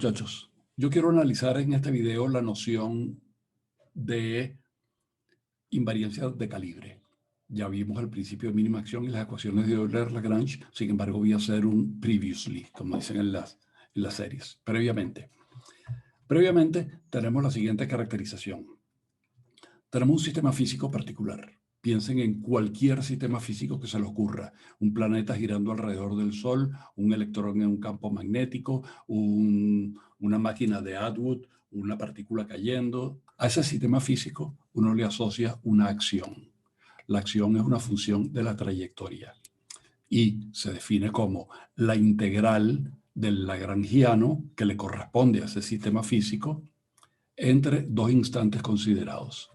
muchachos, yo quiero analizar en este video la noción de invariancia de calibre. Ya vimos el principio de mínima acción y las ecuaciones de Euler-Lagrange. Sin embargo, voy a hacer un previously, como dicen en las series, previamente. Previamente tenemos la siguiente caracterización. Tenemos un sistema físico particular. Piensen en cualquier sistema físico que se les ocurra. Un planeta girando alrededor del Sol, un electrón en un campo magnético, una máquina de Atwood, una partícula cayendo. A ese sistema físico uno le asocia una acción. La acción es una función de la trayectoria y se define como la integral del lagrangiano que le corresponde a ese sistema físico entre dos instantes considerados.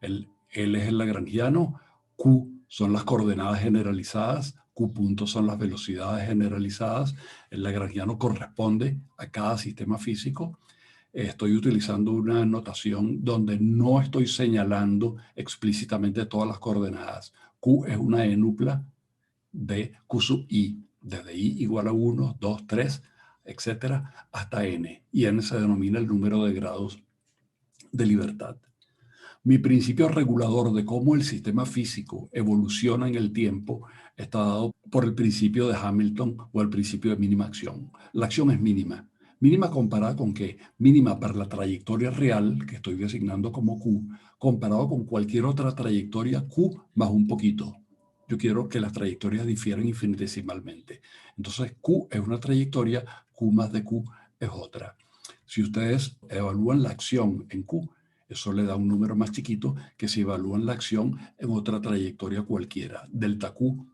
L es el lagrangiano, Q son las coordenadas generalizadas, Q puntos son las velocidades generalizadas. El lagrangiano corresponde a cada sistema físico. Estoy utilizando una notación donde no estoy señalando explícitamente todas las coordenadas. Q es una enupla de Q sub i, desde i igual a 1, 2, 3, etcétera, hasta n. Y n se denomina el número de grados de libertad. Mi principio regulador de cómo el sistema físico evoluciona en el tiempo está dado por el principio de Hamilton o el principio de mínima acción. La acción es mínima. Mínima comparada con ¿qué? Mínima para la trayectoria real, que estoy designando como Q, comparado con cualquier otra trayectoria Q más un poquito. Yo quiero que las trayectorias difieran infinitesimalmente. Entonces Q es una trayectoria, Q más de Q es otra. Si ustedes evalúan la acción en Q, eso le da un número más chiquito que si evalúan la acción en otra trayectoria cualquiera. Delta Q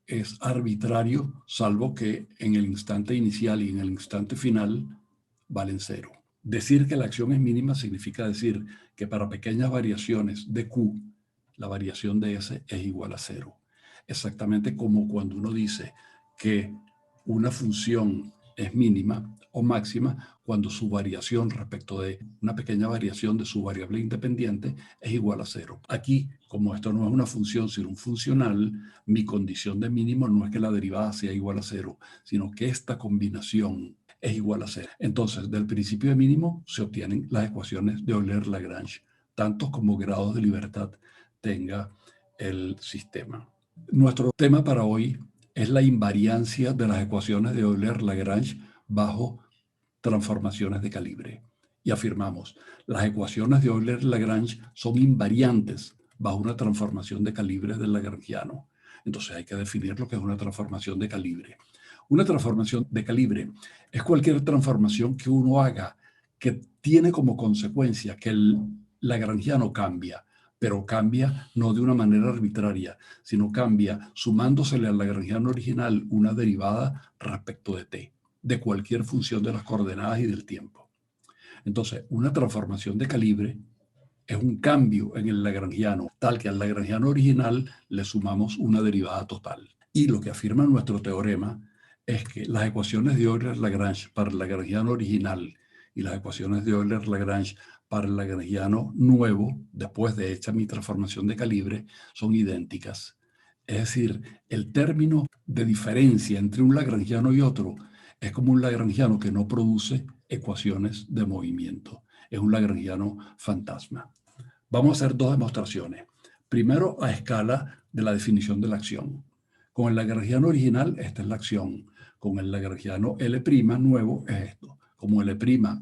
es arbitrario, salvo que en el instante inicial y en el instante final valen cero. Decir que la acción es mínima significa decir que para pequeñas variaciones de Q, la variación de S es igual a cero. Exactamente como cuando uno dice que una función es mínima o máxima cuando su variación respecto de una pequeña variación de su variable independiente es igual a cero. Aquí, como esto no es una función sino un funcional, mi condición de mínimo no es que la derivada sea igual a cero, sino que esta combinación es igual a cero. Entonces, del principio de mínimo se obtienen las ecuaciones de Euler-Lagrange, tantos como grados de libertad tenga el sistema. Nuestro tema para hoy es la invariancia de las ecuaciones de Euler-Lagrange bajo transformaciones de calibre. Y afirmamos, las ecuaciones de Euler-Lagrange son invariantes bajo una transformación de calibre del lagrangiano. Entonces hay que definir lo que es una transformación de calibre. Una transformación de calibre es cualquier transformación que uno haga que tiene como consecuencia que el lagrangiano cambia, pero cambia no de una manera arbitraria, sino cambia sumándosele al lagrangiano original una derivada respecto de t, de cualquier función de las coordenadas y del tiempo. Entonces, una transformación de calibre es un cambio en el lagrangiano, tal que al lagrangiano original le sumamos una derivada total. Y lo que afirma nuestro teorema es que las ecuaciones de Euler-Lagrange para el lagrangiano original y las ecuaciones de Euler-Lagrange para el lagrangiano nuevo, después de hecha mi transformación de calibre, son idénticas. Es decir, el término de diferencia entre un lagrangiano y otro es como un lagrangiano que no produce ecuaciones de movimiento. Es un lagrangiano fantasma. Vamos a hacer dos demostraciones. Primero, a escala de la definición de la acción. Con el lagrangiano original, esta es la acción. Con el lagrangiano L' nuevo es esto. Como L'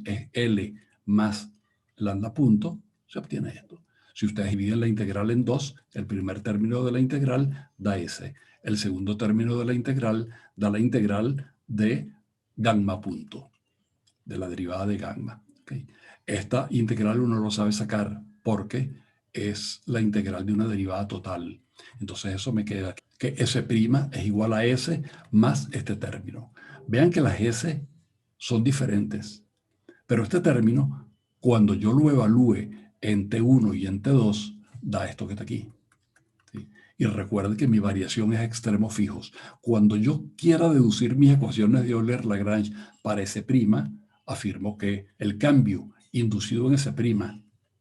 es L más lambda punto, se obtiene esto. Si ustedes dividen la integral en dos, el primer término de la integral da S. El segundo término de la integral da la integral de gamma punto, de la derivada de gamma. ¿Okay? Esta integral uno lo sabe sacar porque es la integral de una derivada total. Entonces eso me queda que S' es igual a S más este término. Vean que las S son diferentes, pero este término, cuando yo lo evalúe en T1 y en T2, da esto que está aquí. ¿Sí? Y recuerden que mi variación es a extremos fijos. Cuando yo quiera deducir mis ecuaciones de Euler-Lagrange para S', afirmo que el cambio inducido en S'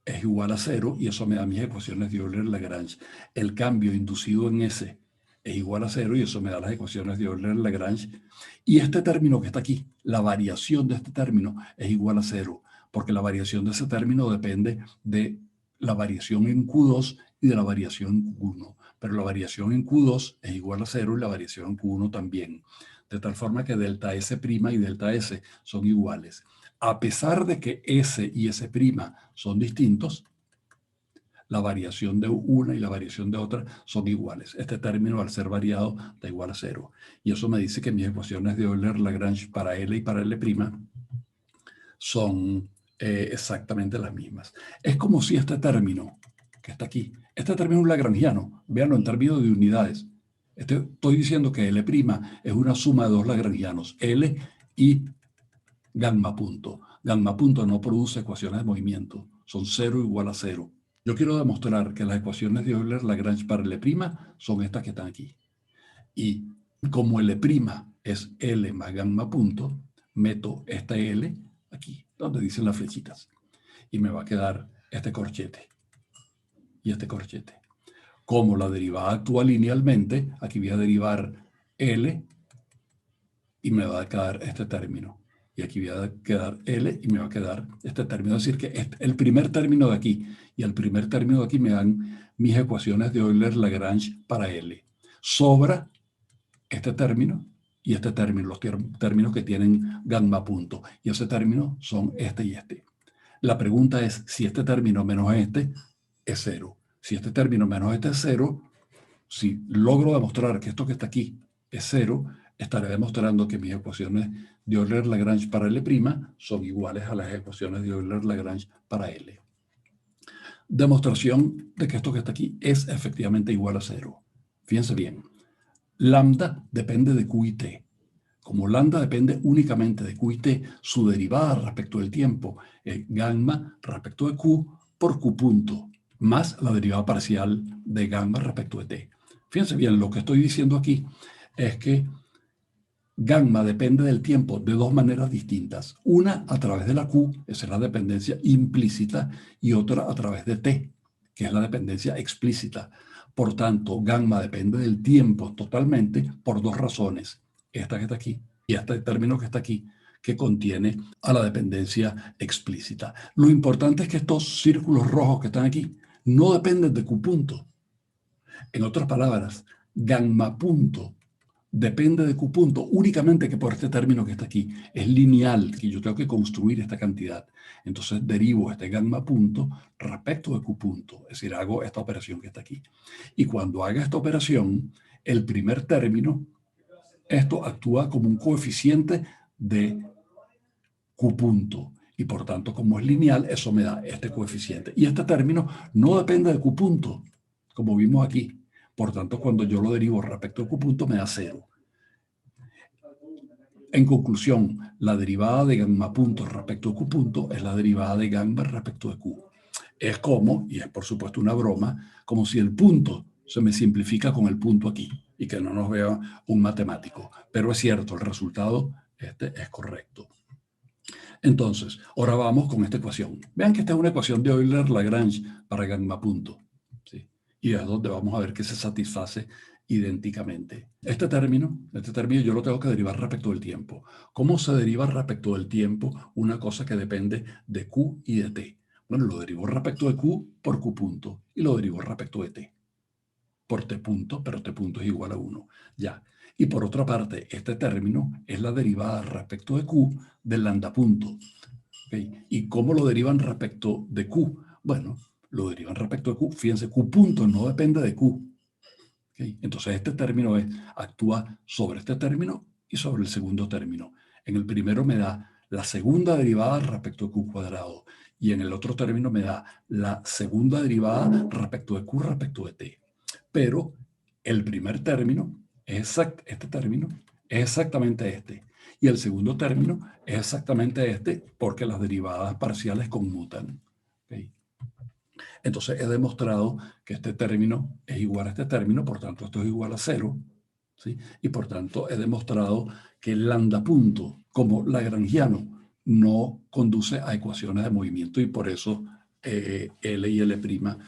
es igual a cero y eso me da mis ecuaciones de Euler-Lagrange. El cambio inducido en S es igual a 0 y eso me da las ecuaciones de Euler-Lagrange. Y este término que está aquí, la variación de este término es igual a 0, porque la variación de ese término depende de la variación en Q2 y de la variación en Q1. Pero la variación en Q2 es igual a 0 y la variación en Q1 también. De tal forma que delta S' y delta S son iguales. A pesar de que S y S' son distintos, la variación de una y la variación de otra son iguales. Este término, al ser variado, da igual a 0. Y eso me dice que mis ecuaciones de Euler-Lagrange para L y para L' son exactamente las mismas. Es como si este término que está aquí, este término es un lagrangiano, véanlo en términos de unidades. Estoy diciendo que L' es una suma de dos lagrangianos, L y gamma punto. Gamma punto no produce ecuaciones de movimiento, son 0 igual a 0. Yo quiero demostrar que las ecuaciones de Euler-Lagrange para L' son estas que están aquí. Y como L' es L más gamma punto, meto esta L aquí, donde dicen las flechitas. Y me va a quedar este corchete y este corchete. Como la derivada actúa linealmente, aquí voy a derivar L y me va a quedar este término. Y aquí voy a quedar L y me va a quedar este término. Es decir, que el primer término de aquí y el primer término de aquí me dan mis ecuaciones de Euler-Lagrange para L. Sobra este término y este término, los términos que tienen gamma punto. Y ese término son este y este. La pregunta es si este término menos este es 0. Si este término menos este es 0, si logro demostrar que esto que está aquí es 0, estaré demostrando que mis ecuaciones de Euler-Lagrange para L' son iguales a las ecuaciones de Euler-Lagrange para L. Demostración de que esto que está aquí es efectivamente igual a 0. Fíjense bien. Lambda depende de Q y T. Como lambda depende únicamente de Q y T, su derivada respecto del tiempo es gamma respecto de Q por Q punto, más la derivada parcial de gamma respecto de T. Fíjense bien, lo que estoy diciendo aquí es que gamma depende del tiempo de dos maneras distintas. Una a través de la Q, esa es la dependencia implícita, y otra a través de T, que es la dependencia explícita. Por tanto, gamma depende del tiempo totalmente por dos razones. Esta que está aquí y este término que está aquí, que contiene a la dependencia explícita. Lo importante es que estos círculos rojos que están aquí no dependen de Q punto. En otras palabras, gamma punto depende de Q punto únicamente que por este término que está aquí. Es lineal, que yo tengo que construir esta cantidad. Entonces derivo este gamma punto respecto de Q punto. Es decir, hago esta operación que está aquí. Y cuando haga esta operación, el primer término, esto actúa como un coeficiente de Q punto. Y por tanto, como es lineal, eso me da este coeficiente. Y este término no depende de Q punto, como vimos aquí. Por tanto, cuando yo lo derivo respecto a Q punto, me da 0. En conclusión, la derivada de gamma punto respecto a Q punto es la derivada de gamma respecto de Q. Es como, y es por supuesto una broma, como si el punto se me simplifica con el punto aquí y que no nos vea un matemático. Pero es cierto, el resultado es correcto. Entonces, ahora vamos con esta ecuación. Vean que esta es una ecuación de Euler-Lagrange para gamma punto. ¿Sí? Y es donde vamos a ver que se satisface idénticamente. Este término yo lo tengo que derivar respecto del tiempo. ¿Cómo se deriva respecto del tiempo una cosa que depende de Q y de T? Bueno, lo derivo respecto de Q por Q punto y lo derivo respecto de T por T punto, pero T punto es igual a 1. Ya. Y por otra parte, este término es la derivada respecto de Q del lambda punto. ¿Okay? ¿Y cómo lo derivan respecto de Q? Bueno, lo derivan respecto de Q. Fíjense, Q punto no depende de Q. ¿Okay? Entonces este término actúa sobre este término y sobre el segundo término. En el primero me da la segunda derivada respecto de Q cuadrado y en el otro término me da la segunda derivada respecto de Q respecto de T. Pero el primer término, este término, es exactamente este. Y el segundo término es exactamente este porque las derivadas parciales conmutan. ¿Okay? Entonces he demostrado que este término es igual a este término, por tanto esto es igual a 0. ¿Sí? Y por tanto he demostrado que el lambda punto, como lagrangiano, no conduce a ecuaciones de movimiento y por eso L y L'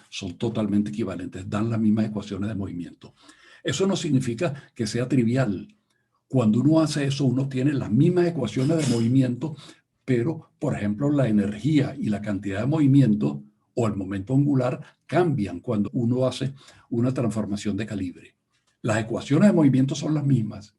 son totalmente equivalentes, dan las mismas ecuaciones de movimiento. Eso no significa que sea trivial. Cuando uno hace eso, uno tiene las mismas ecuaciones de movimiento, pero, por ejemplo, la energía y la cantidad de movimiento o el momento angular cambian cuando uno hace una transformación de calibre. Las ecuaciones de movimiento son las mismas,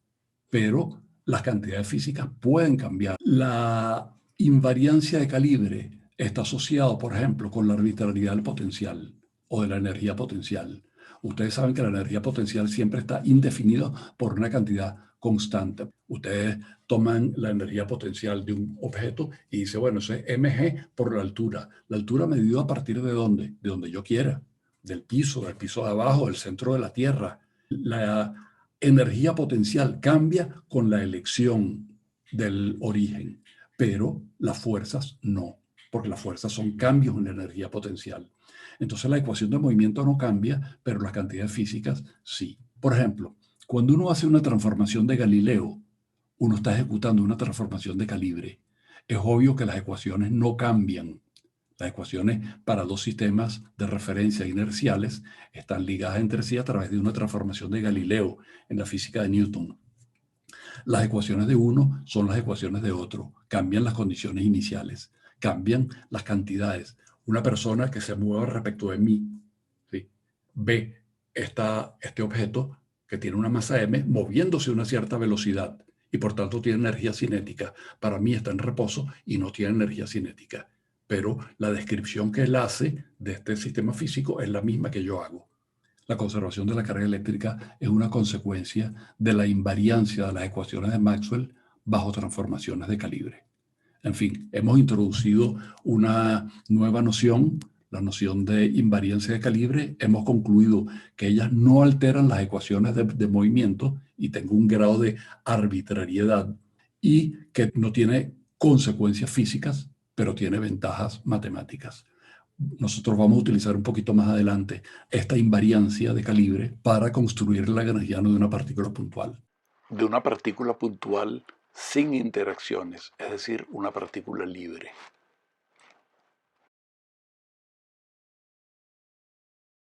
pero las cantidades físicas pueden cambiar. La invariancia de calibre está asociada, por ejemplo, con la arbitrariedad del potencial o de la energía potencial. Ustedes saben que la energía potencial siempre está indefinida por una cantidad constante. Ustedes toman la energía potencial de un objeto y dicen, bueno, eso es mg por la altura. La altura medida a partir de dónde? De donde yo quiera, del piso de abajo, del centro de la Tierra. La energía potencial cambia con la elección del origen, pero las fuerzas no, porque las fuerzas son cambios en la energía potencial. Entonces la ecuación de movimiento no cambia, pero las cantidades físicas sí. Por ejemplo, cuando uno hace una transformación de Galileo, uno está ejecutando una transformación de calibre. Es obvio que las ecuaciones no cambian. Las ecuaciones para dos sistemas de referencia inerciales están ligadas entre sí a través de una transformación de Galileo en la física de Newton. Las ecuaciones de uno son las ecuaciones de otro. Cambian las condiciones iniciales, cambian las cantidades. Una persona que se mueva respecto de mí, ¿sí?, ve este objeto que tiene una masa m moviéndose a una cierta velocidad y por tanto tiene energía cinética. Para mí está en reposo y no tiene energía cinética. Pero la descripción que él hace de este sistema físico es la misma que yo hago. La conservación de la carga eléctrica es una consecuencia de la invariancia de las ecuaciones de Maxwell bajo transformaciones de calibre. En fin, hemos introducido una nueva noción, la noción de invariancia de calibre. Hemos concluido que ellas no alteran las ecuaciones de movimiento y tengo un grado de arbitrariedad y que no tiene consecuencias físicas, pero tiene ventajas matemáticas. Nosotros vamos a utilizar un poquito más adelante esta invariancia de calibre para construir el lagrangiano de una partícula puntual. De una partícula puntual sin interacciones, es decir, una partícula libre.